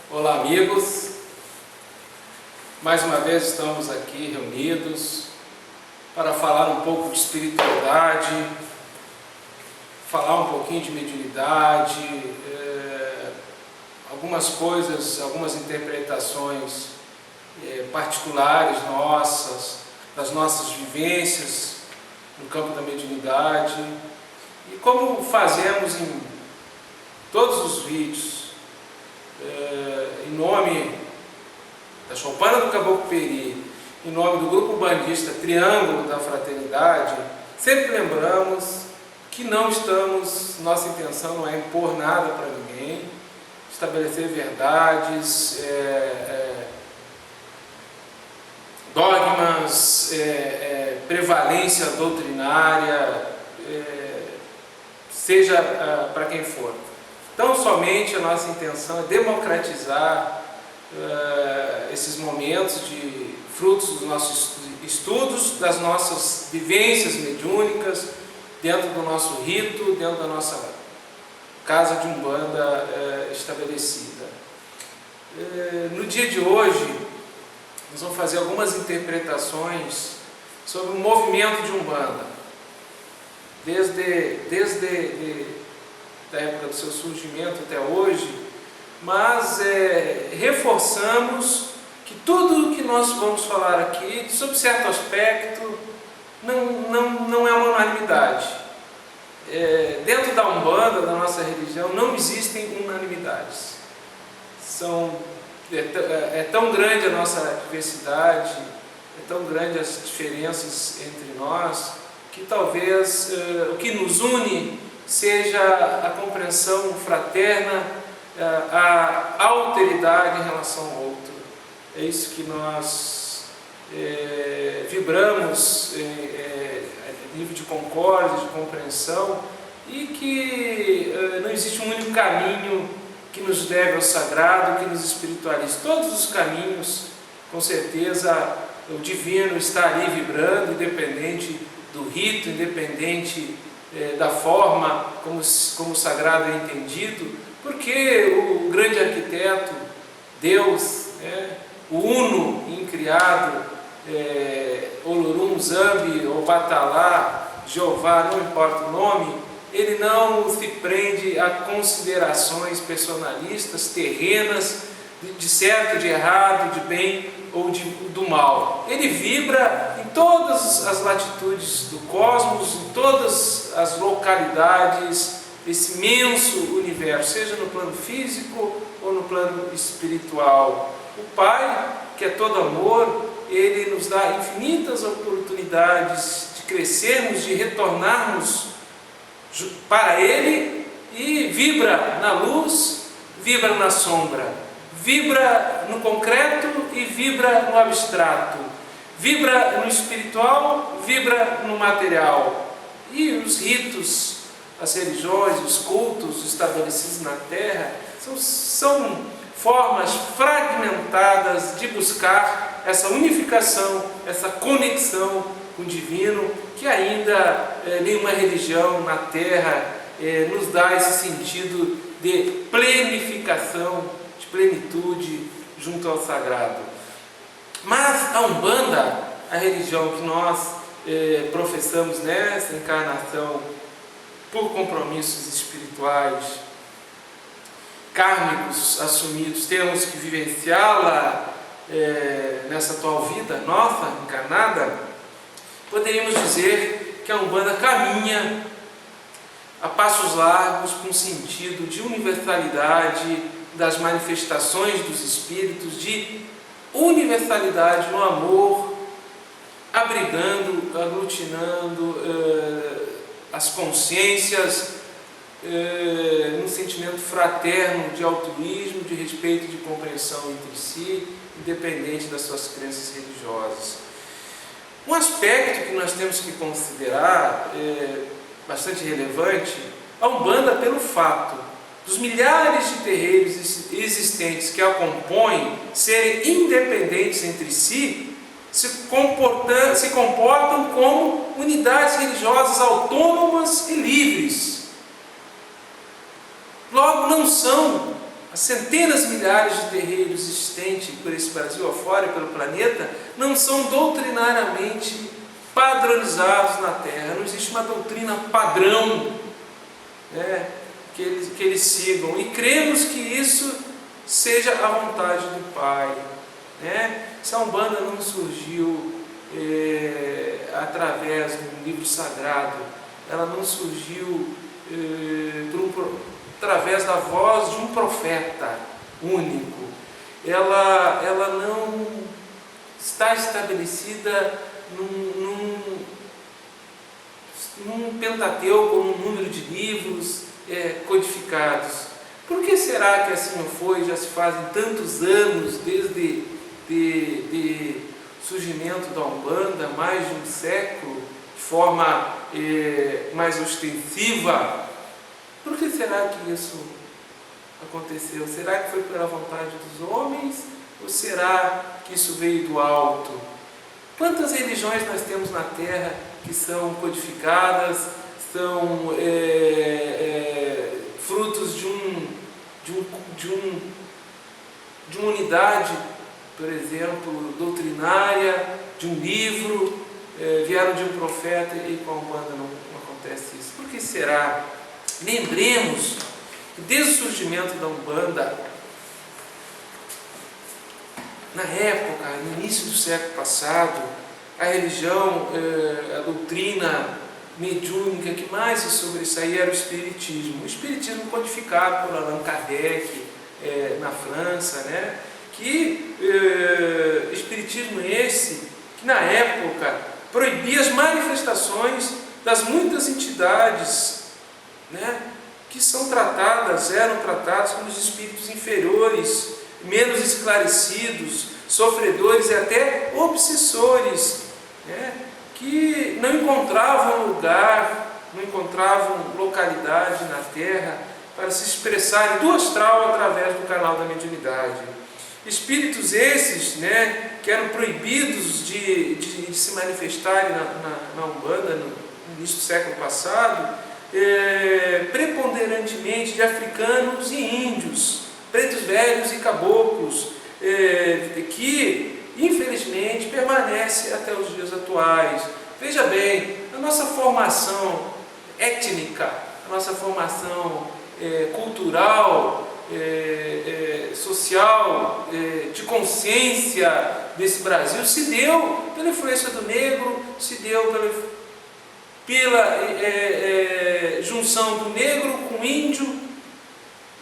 Olá, amigos. Mais uma vez estamos aqui reunidos para falar um pouco de espiritualidade, falar um pouquinho de mediunidade, algumas coisas, algumas interpretações particulares nossas, das nossas vivências no campo da mediunidade, e como fazemos em todos os vídeos, em nome da Choupana do Caboclo Peri, em nome do grupo bandista Triângulo da Fraternidade, sempre lembramos que nossa intenção não é impor nada para ninguém, estabelecer verdades, dogmas, prevalência doutrinária, seja para quem for. Então, somente a nossa intenção é democratizar esses momentos de frutos dos nossos estudos, das nossas vivências mediúnicas, dentro do nosso rito, dentro da nossa casa de Umbanda estabelecida. No dia de hoje, nós vamos fazer algumas interpretações sobre o movimento de Umbanda, desde da época do seu surgimento até hoje, mas reforçamos que tudo o que nós vamos falar aqui, sob certo aspecto, não é uma unanimidade. Dentro da Umbanda, da nossa religião, não existem unanimidades. É tão grande a nossa diversidade, é tão grande as diferenças entre nós, que talvez o que nos une seja a compreensão fraterna, a alteridade em relação ao outro. É isso que nós vibramos a nível de concórdia, de compreensão, e que não existe um único caminho que nos leve ao sagrado, que nos espiritualize. Todos os caminhos, com certeza, o divino está ali vibrando, independente do rito, independente da forma como o sagrado é entendido, porque o grande arquiteto, Deus, o Uno incriado, Olorum, Zambi, Obatalá, Jeová, não importa o nome, ele não se prende a considerações personalistas, terrenas, de certo, de errado, de bem ou do mal. Ele vibra em todas as latitudes do cosmos, em todas as localidades desse imenso universo, seja no plano físico ou no plano espiritual. O Pai, que é todo amor, Ele nos dá infinitas oportunidades de crescermos, de retornarmos para Ele, e vibra na luz, vibra na sombra, vibra no concreto e vibra no abstrato, vibra no espiritual, vibra no material. E os ritos, as religiões, os cultos estabelecidos na Terra são formas fragmentadas de buscar essa unificação, essa conexão com o divino, que ainda nenhuma religião na Terra nos dá esse sentido de plenificação, de plenitude junto ao sagrado. Mas a Umbanda, a religião que nós professamos nessa encarnação por compromissos espirituais, kármicos assumidos, temos que vivenciá-la nessa atual vida nossa, encarnada, poderíamos dizer que a Umbanda caminha a passos largos com sentido de universalidade das manifestações dos espíritos, de universalidade no amor, abrigando, aglutinando as consciências num sentimento fraterno de altruísmo, de respeito e de compreensão entre si, independente das suas crenças religiosas. Um aspecto que nós temos que considerar bastante relevante, a Umbanda, pelo fato dos milhares de terreiros existentes que a compõem serem independentes entre si, se comportam como unidades religiosas autônomas e livres. Logo, não são as centenas, milhares de terreiros existentes por esse Brasil afora e pelo planeta, não são doutrinariamente padronizados na Terra. Não existe uma doutrina padrão, né, que eles sigam. E cremos que isso seja a vontade do Pai, né? Se a Umbanda não surgiu através do livro sagrado, ela não surgiu através da voz de um profeta único, ela não está estabelecida num Pentateuco, num número de livros codificados. Por que será que assim não foi? Já se fazem tantos anos desde o surgimento da Umbanda, mais de um século, de forma mais ostensiva. Por que será que isso aconteceu? Será que foi pela vontade dos homens? Ou será que isso veio do alto? Quantas religiões nós temos na Terra que são codificadas, são frutos de uma unidade, por exemplo, doutrinária, de um livro, vieram de um profeta, e com a Umbanda não acontece isso? Por que será? Lembremos que desde o surgimento da Umbanda, na época, no início do século passado, a religião, a doutrina mediúnica que mais se sobressaía era o Espiritismo. O Espiritismo codificado por Allan Kardec na França, né? Espiritismo esse que na época proibia as manifestações das muitas entidades, né, que eram tratadas como os espíritos inferiores, menos esclarecidos, sofredores e até obsessores, né, que não encontravam lugar, não encontravam localidade na Terra para se expressarem do astral através do canal da mediunidade. Espíritos esses, né, que eram proibidos de se manifestarem na Umbanda no início do século passado, preponderantemente de africanos e índios, pretos velhos e caboclos, que infelizmente permanece até os dias atuais. Veja bem, a nossa formação étnica, a nossa formação cultural, social, de consciência desse Brasil se deu pela influência do negro, se deu pela junção do negro com o índio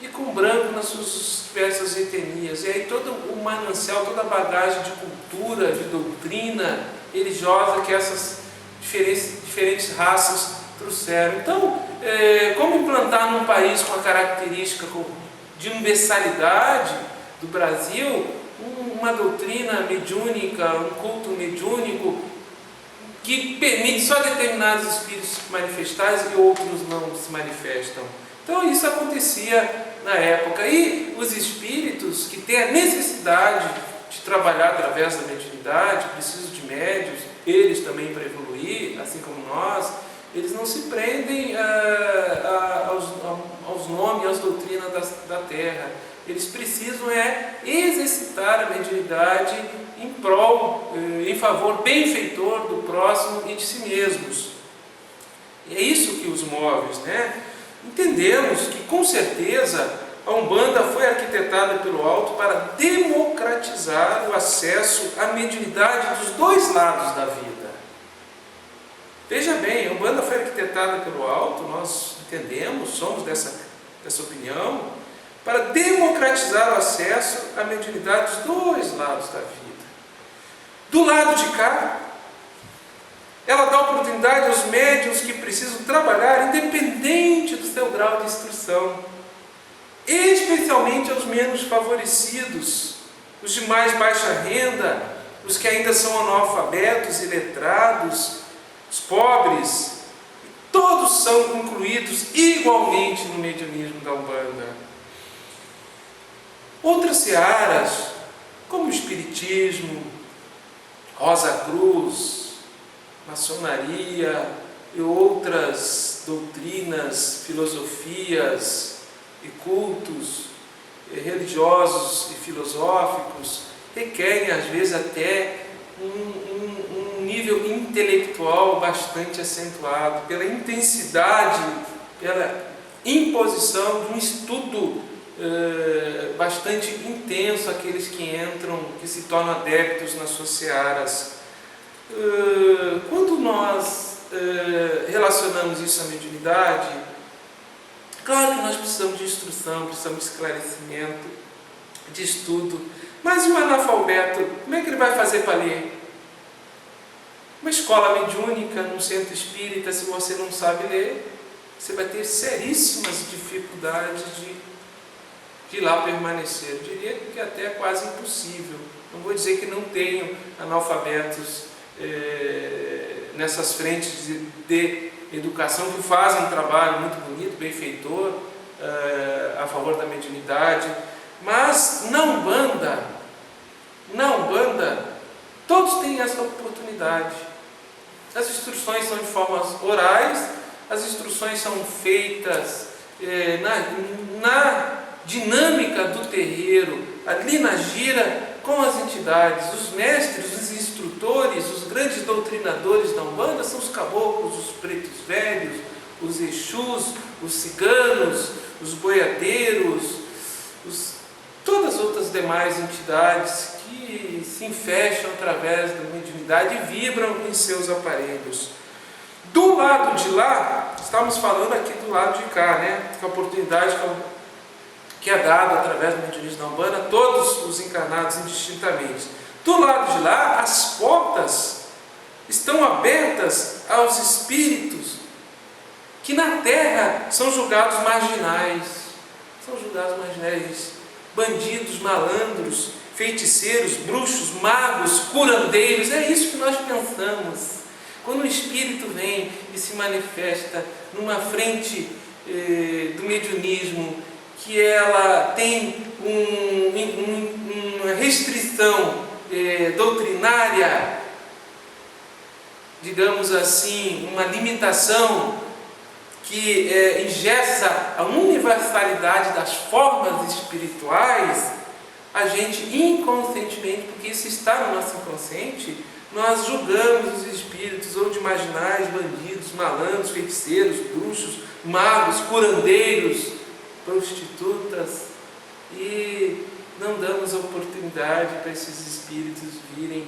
e com o branco nas suas diversas etnias. E aí todo o manancial, toda a bagagem de cultura, de doutrina religiosa que essas diferentes raças trouxeram. Então, como implantar num país com a característica de universalidade do Brasil uma doutrina mediúnica, um culto mediúnico que permite só determinados espíritos se manifestarem e outros não se manifestam? Então isso acontecia na época, e os espíritos que têm a necessidade de trabalhar através da mediunidade, precisam de médios, eles também para evoluir, assim como nós, eles não se prendem aos nomes, às doutrinas da Terra. Eles precisam exercitar a mediunidade em prol, em favor benfeitor do próximo e de si mesmos. E é isso que os move, né? Entendemos que, com certeza, a Umbanda foi arquitetada pelo alto para democratizar o acesso à mediunidade dos dois lados da vida. Veja bem, a Umbanda foi arquitetada pelo alto, nós entendemos, somos dessa opinião, para democratizar o acesso à mediunidade dos dois lados da vida. Do lado de cá, ela dá oportunidade aos médiuns que precisam trabalhar independente do seu grau de instrução, especialmente aos menos favorecidos, os de mais baixa renda, os que ainda são analfabetos e letrados, os pobres. Todos são incluídos igualmente no mediunismo da Umbanda. Outras searas, como o Espiritismo, Rosa Cruz, maçonaria e outras doutrinas, filosofias e cultos, religiosos e filosóficos requerem às vezes até um nível intelectual bastante acentuado, pela intensidade, pela imposição de um estudo bastante intenso àqueles que entram, que se tornam adeptos nas suas searas. Quando nós relacionamos isso à mediunidade, claro que nós precisamos de instrução, precisamos de esclarecimento, de estudo, mas e o analfabeto, como é que ele vai fazer para ler? Uma escola mediúnica, num centro espírita, se você não sabe ler, você vai ter seríssimas dificuldades de lá permanecer. Eu diria que até é quase impossível. Não vou dizer que não tenho analfabetos nessas frentes de educação que fazem um trabalho muito bonito, benfeitor, a favor da mediunidade, mas na Umbanda, todos têm essa oportunidade. As instruções são de formas orais, as instruções são feitas na dinâmica do terreiro, ali na gira com as entidades. Os mestres, os instrutores, os grandes doutrinadores da Umbanda são os caboclos, os pretos velhos, os exus, os ciganos, os boiadeiros, todas as outras demais entidades que se infestam através da mediunidade e vibram em seus aparelhos. Do lado de lá, estamos falando aqui do lado de cá, que a oportunidade que é dada através do mediunismo da Umbanda a todos os encarnados indistintamente. Do lado de lá, as portas estão abertas aos espíritos que na Terra são julgados marginais. Bandidos, malandros, feiticeiros, bruxos, magos, curandeiros. É isso que nós pensamos. Quando o espírito vem e se manifesta numa frente do mediunismo, que ela tem uma restrição doutrinária, digamos assim, uma limitação que engessa a universalidade das formas espirituais, a gente inconscientemente, porque isso está no nosso inconsciente, nós julgamos os espíritos ou de marginais, bandidos, malandros, feiticeiros, bruxos, magos, curandeiros, prostitutas, e não damos oportunidade para esses espíritos virem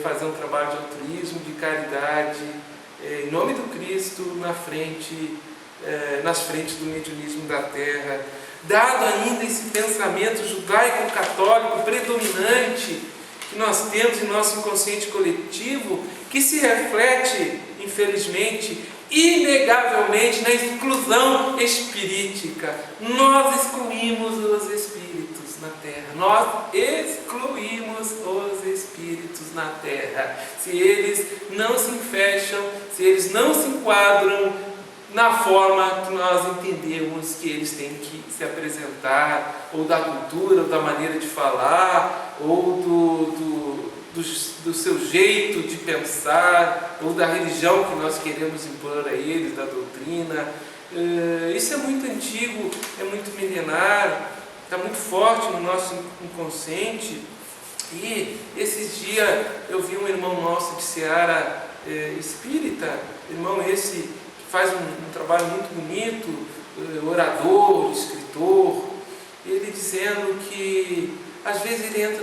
fazer um trabalho de altruísmo, de caridade, em nome do Cristo, nas frentes do mediunismo da Terra. Dado ainda esse pensamento judaico-católico predominante que nós temos em nosso inconsciente coletivo, que se reflete, infelizmente, inegavelmente na exclusão espirítica. Nós excluímos os espíritos na Terra. Nós excluímos os espíritos na Terra. Se eles não se fecham, se eles não se enquadram na forma que nós entendemos que eles têm que se apresentar, ou da cultura, ou da maneira de falar, ou do seu jeito de pensar, ou da religião que nós queremos impor a eles, da doutrina. Isso é muito antigo, é muito milenar, está muito forte no nosso inconsciente. E esses dias eu vi um irmão nosso de Seara espírita, irmão esse que faz um trabalho muito bonito, orador, escritor, ele dizendo que às vezes ele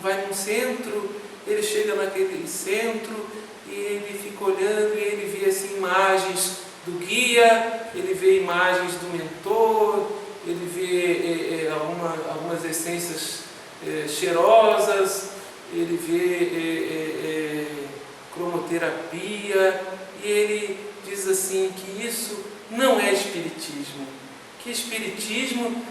vai num centro, ele chega naquele centro e ele fica olhando e ele vê assim, imagens do guia, ele vê imagens do mentor, ele vê algumas essências cheirosas, ele vê cromoterapia, e ele diz assim que isso não é espiritismo, que espiritismo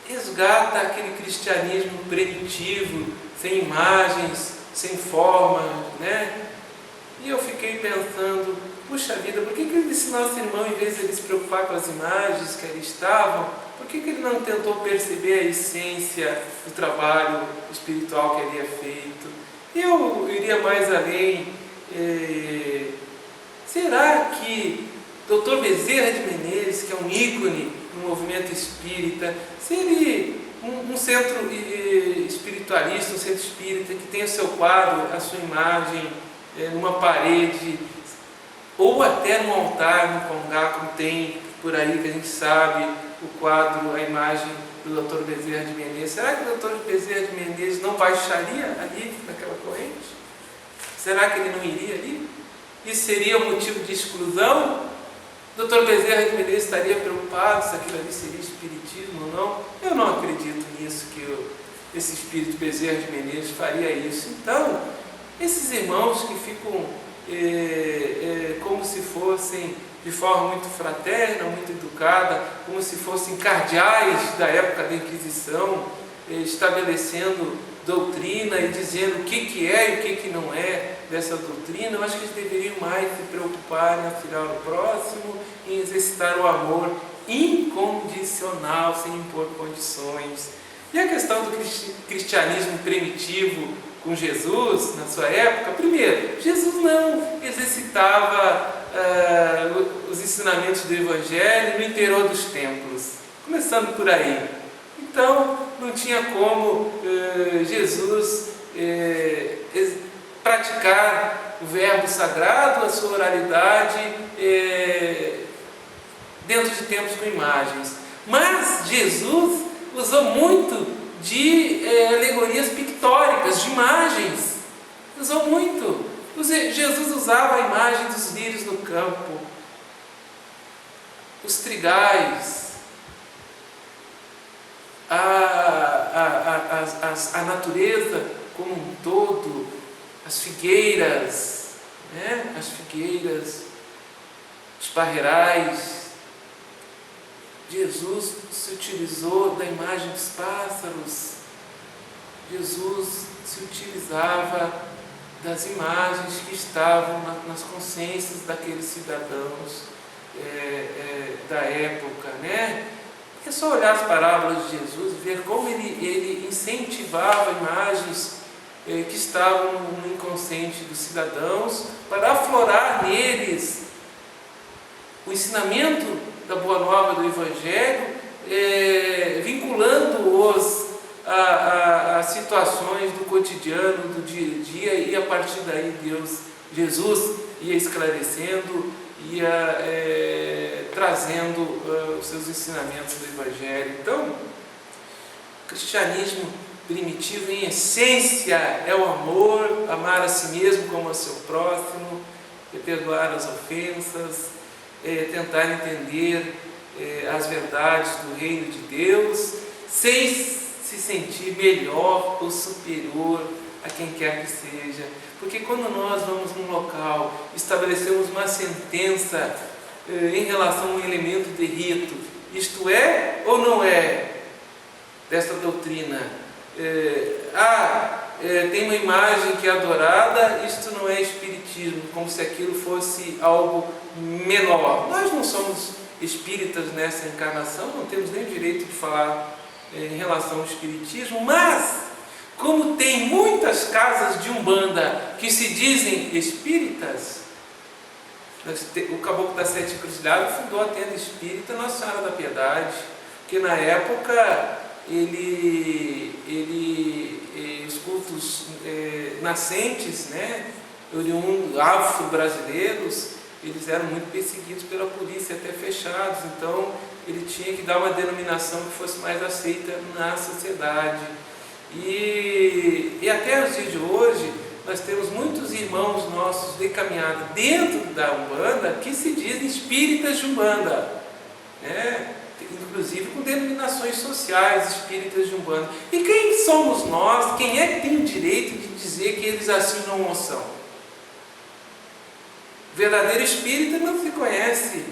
resgata aquele cristianismo primitivo, sem imagens, sem forma, E eu fiquei pensando, puxa vida, por que esse nosso irmão, em vez de ele se preocupar com as imagens que ali estavam, por que ele não tentou perceber a essência do trabalho espiritual que ali é feito? Eu iria mais além. Será que Dr. Bezerra de Menezes, que é um ícone no movimento espírita, se ele um centro espiritualista, um centro espírita que tem o seu quadro, a sua imagem numa parede, ou até no altar, no congá, como tem por aí, que a gente sabe, o quadro, a imagem do Dr. Bezerra de Menezes. Será que o Dr. Bezerra de Menezes não baixaria ali naquela corrente? Será que ele não iria ali? Isso seria um motivo de exclusão? O Dr. Bezerra de Menezes estaria preocupado se aquilo ali seria espiritismo ou não? Eu não acredito nisso, que esse espírito Bezerra de Menezes faria isso. Então, esses irmãos que ficam como se fossem de forma muito fraterna, muito educada, como se fossem cardeais da época da Inquisição, estabelecendo doutrina e dizendo o que é e o que não é dessa doutrina. Eu acho que eles deveriam mais se preocupar em auxiliar o próximo, em exercitar o amor incondicional, sem impor condições. E a questão do cristianismo primitivo com Jesus, na sua época, primeiro, Jesus não exercitava os ensinamentos do Evangelho no interior dos templos, começando por aí. Então, não tinha como Jesus praticar o verbo sagrado, a sua oralidade, dentro de templos com imagens. Mas Jesus usou muito de alegorias pictóricas, de imagens. Usou muito. Jesus usava a imagem dos lírios no campo, os trigais, a natureza como um todo, as figueiras, né? Os parreirais. Jesus se utilizou da imagem dos pássaros. Jesus se utilizava das imagens que estavam nas consciências daqueles cidadãos da época, né? É só olhar as parábolas de Jesus e ver como ele incentivava imagens que estavam no inconsciente dos cidadãos para aflorar neles o ensinamento da Boa Nova do Evangelho, vinculando-os a situações do cotidiano, do dia a dia, e a partir daí Jesus ia esclarecendo, ia trazendo os seus ensinamentos do Evangelho. Então, o cristianismo primitivo, em essência, é o amor, amar a si mesmo como a seu próximo, perdoar as ofensas, tentar entender as verdades do reino de Deus, sem se sentir melhor ou superior a quem quer que seja. Porque quando nós vamos num local, estabelecemos uma sentença em relação a um elemento de rito, isto é ou não é dessa doutrina? Tem uma imagem que é adorada, isto não é espiritismo, como se aquilo fosse algo menor. Nós não somos espíritas nessa encarnação, não temos nem o direito de falar em relação ao espiritismo, mas como tem muitas casas de umbanda que se dizem espíritas, o Caboclo das Sete Encruzilhadas fundou a tenda espírita Nossa Senhora da Piedade, que na época os cultos nascentes, né, afro-brasileiros, eles eram muito perseguidos pela polícia, até fechados. Então ele tinha que dar uma denominação que fosse mais aceita na sociedade. E até os dias de hoje nós temos muitos irmãos nossos de caminhada dentro da Umbanda que se dizem espíritas de Umbanda, né? Inclusive com denominações sociais, espíritas de Umbanda. E quem somos nós? Quem é que tem o direito de dizer que eles assim não são? O verdadeiro espírita não se conhece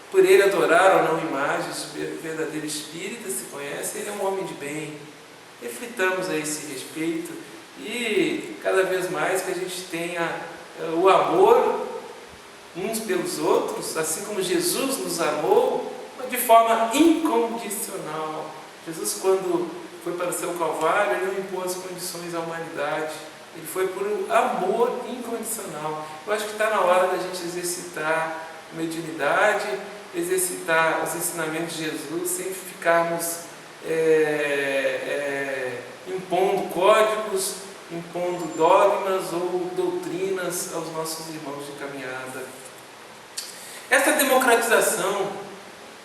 por ele adorar ou não imagens. O verdadeiro espírita se conhece, ele é um homem de bem. Reflitamos a esse respeito e cada vez mais que a gente tenha o amor uns pelos outros, assim como Jesus nos amou, de forma incondicional. Jesus, quando foi para o seu Calvário, ele não impôs condições à humanidade, ele foi por um amor incondicional. Eu acho que está na hora da gente exercitar a mediunidade, exercitar os ensinamentos de Jesus, sem ficarmos impondo códigos, impondo dogmas ou doutrinas aos nossos irmãos de caminhada. Essa democratização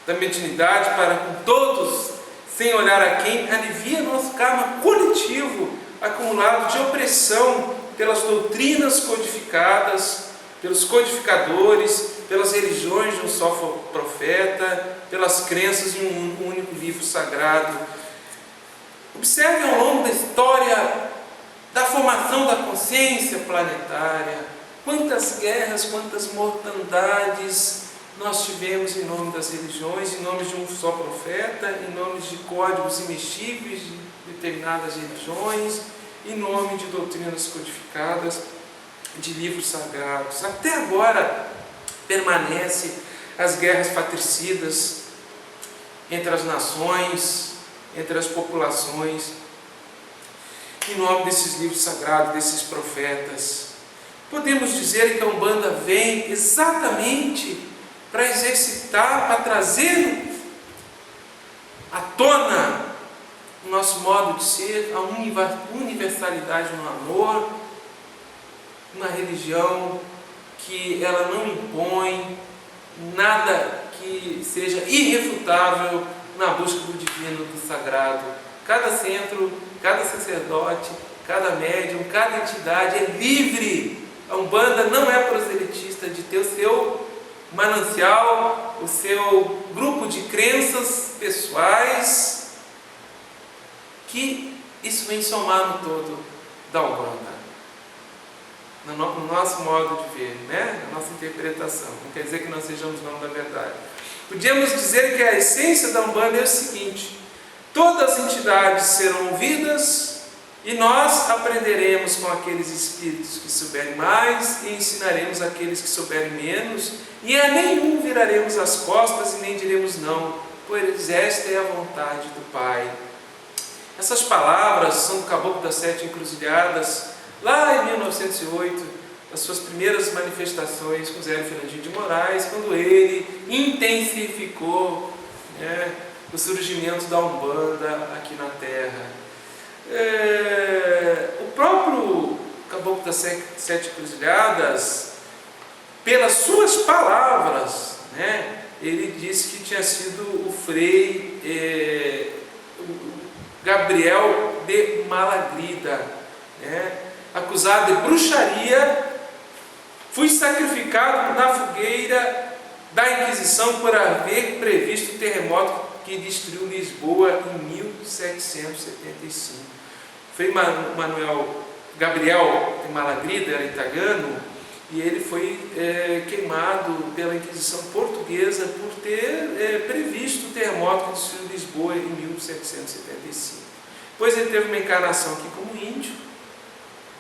da mediunidade para com todos, sem olhar a quem, alivia nosso karma coletivo acumulado de opressão pelas doutrinas codificadas, pelos codificadores, pelas religiões de um só profeta, pelas crenças em um único livro sagrado. Observe ao longo da história da formação da consciência planetária, quantas guerras, quantas mortandades nós tivemos em nome das religiões, em nome de um só profeta, em nome de códigos imexíveis de determinadas religiões, em nome de doutrinas codificadas, de livros sagrados. Até agora permanece as guerras patricidas entre as nações, entre as populações, em nome desses livros sagrados, desses profetas. Podemos dizer que a Umbanda vem exatamente para exercitar, para trazer à tona o nosso modo de ser, a universalidade no amor, uma religião que ela não impõe nada que seja irrefutável na busca do divino, do sagrado. Cada centro, cada sacerdote, cada médium, cada entidade é livre. A Umbanda não é proselitista de ter o seu manancial, o seu grupo de crenças pessoais, que isso vem somar no todo da Umbanda, no nosso modo de ver, na nossa interpretação. Não quer dizer que nós sejamos não da verdade. Podíamos dizer que a essência da Umbanda é o seguinte: todas as entidades serão ouvidas e nós aprenderemos com aqueles espíritos que souberem mais e ensinaremos aqueles que souberem menos, e a nenhum viraremos as costas e nem diremos não, pois esta é a vontade do Pai. Essas palavras são do Caboclo das Sete Encruzilhadas, lá em 1908, as suas primeiras manifestações com Zélio Fernandinho de Moraes, quando ele intensificou o surgimento da Umbanda aqui na Terra. O próprio Caboclo das Sete Encruzilhadas, pelas suas palavras, ele disse que tinha sido o frei Gabriel de Malagrida, acusado de bruxaria, fui sacrificado na fogueira da Inquisição por haver previsto o terremoto que destruiu Lisboa em 1775. Frei Gabriel de Malagrida era italiano, e ele foi queimado pela Inquisição portuguesa por ter previsto o terremoto que destruiu Lisboa em 1775. Depois ele teve uma encarnação aqui como índio,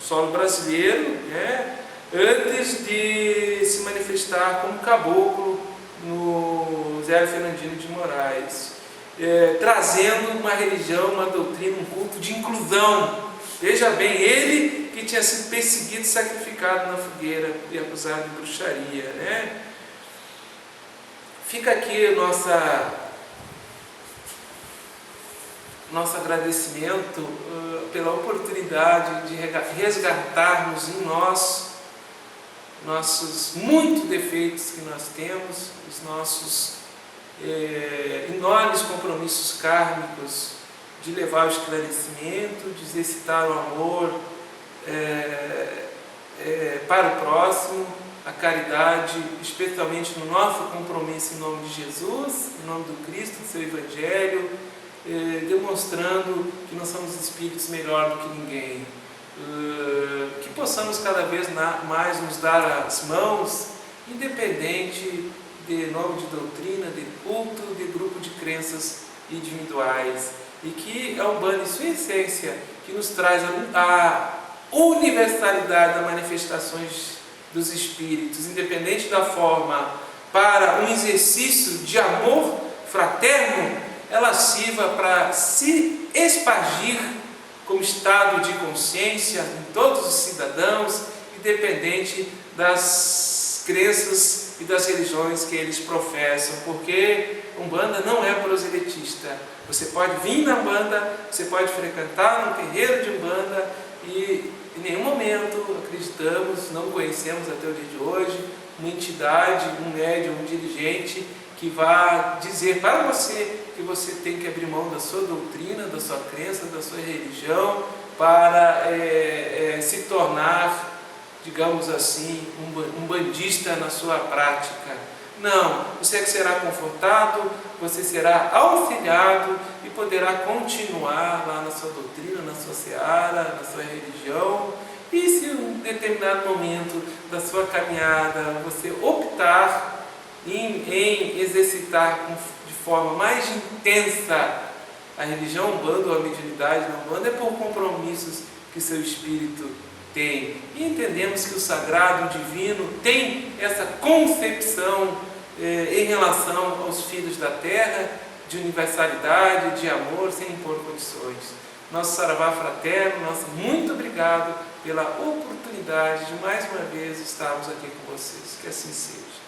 solo brasileiro, antes de se manifestar como caboclo no Zélio Fernandinho de Moraes, trazendo uma religião, uma doutrina, um culto de inclusão. Veja bem, ele que tinha sido perseguido e sacrificado na fogueira e acusado de bruxaria. Fica aqui nosso agradecimento pela oportunidade de resgatarmos em nós nossos muitos defeitos que nós temos, os nossos enormes compromissos kármicos de levar o esclarecimento, de exercitar o amor para o próximo, a caridade, especialmente no nosso compromisso em nome de Jesus, em nome do Cristo, do seu Evangelho, demonstrando que nós somos espíritos melhor do que ninguém, que possamos cada vez mais nos dar as mãos, independente de nome de doutrina, de culto, de grupo de crenças individuais, e que a Umbanda, em sua essência, que nos traz a universalidade das manifestações dos espíritos, independente da forma, para um exercício de amor fraterno, ela sirva para se expandir como estado de consciência em todos os cidadãos, independente das crenças e das religiões que eles professam, porque Umbanda não é proselitista. Você pode vir na Umbanda, você pode frequentar um terreiro de Umbanda e em nenhum momento acreditamos, não conhecemos até o dia de hoje, uma entidade, um médium, um dirigente que vá dizer para você que você tem que abrir mão da sua doutrina, da sua crença, da sua religião para se tornar, digamos assim, um bandista na sua prática. Não, você é que será confortado, você será auxiliado e poderá continuar lá na sua doutrina, na sua seara, na sua religião. E se em um determinado momento da sua caminhada você optar em exercitar de forma mais intensa a religião Umbanda ou a mediunidade na Umbanda, é por compromissos que seu espírito tem. E entendemos que o sagrado, o divino, tem essa concepção em relação aos filhos da terra, de universalidade, de amor, sem impor condições. Nosso Saravá fraterno, nosso muito obrigado pela oportunidade de mais uma vez estarmos aqui com vocês. Que assim seja.